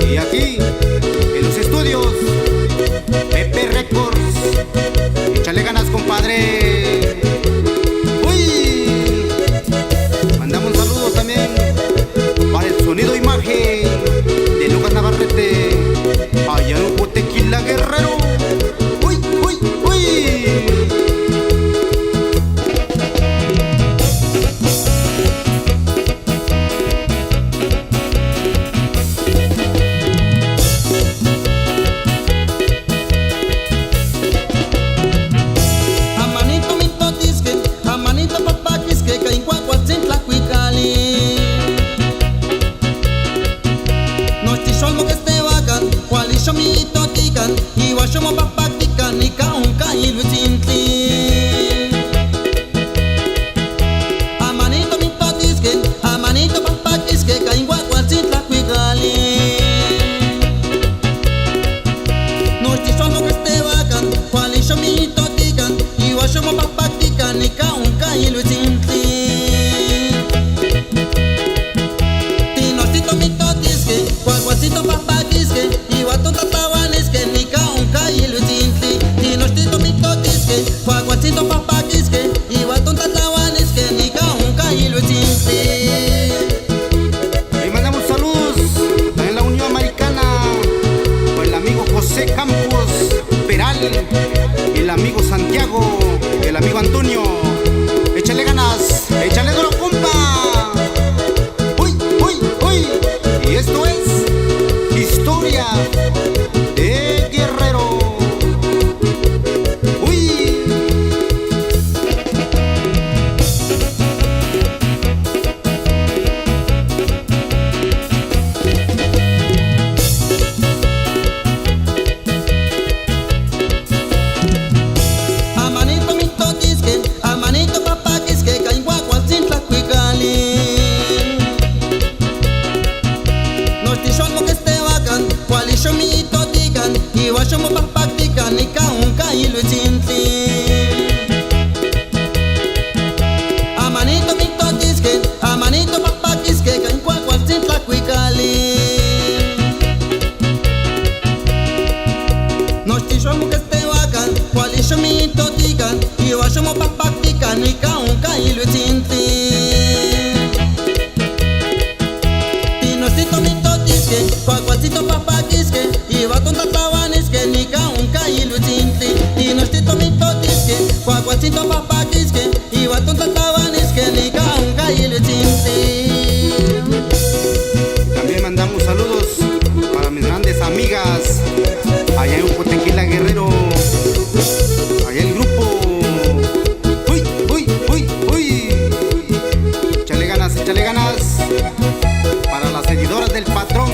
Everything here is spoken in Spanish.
Y aquí, en los estudios Pepe Records, échale ganas, compadre. Uy, mandamos un saludo también para el sonido e imagen de Lucas Navarrete, allá en Tequila Guerrero. Uy, uy, uy. Iwashomo papatika nika unka iluchintli. Amanito mitotisque, amanito papakisque, kaingua cualcintla cuigali. Nostishomo que este vacan, cualisho mitotican, iwashomo papatika nika unka iluchintli. Tinostito mitotisque, cualcito papakisque, iwaton tatawanisque, nika Guaguacito papakisque, iguatón tatawanisque, nika unka iluchintli. Le mandamos saludos en la Unión Americana con el amigo José Campos Peral, el amigo Santiago, el amigo Antonio. Échale ganas, échale duro, compa. Uy, uy, uy. Y esto es historia de Guerrero. Iwashomo papatika nika unka iluchintli. Amanito mitotisque, amanito papakisque, kankwa cualcintla cuicali. Nostishomo que este vacan, cualisho mitotican, iwashomo papatika nika unka iluchintli. Tinostito mitotisque, cualcito papakisque, iwaton tatawanisque, nika unka iluchintli. Tinostito mitotisque, cualcito papakisque, iwaton tatawanisque, nika unka iluchintli. También mandamos saludos para mis grandes amigas allá en Tequila Guerrero, allá el grupo. Uy, uy, uy, uy. Échale ganas para las seguidoras del patrón.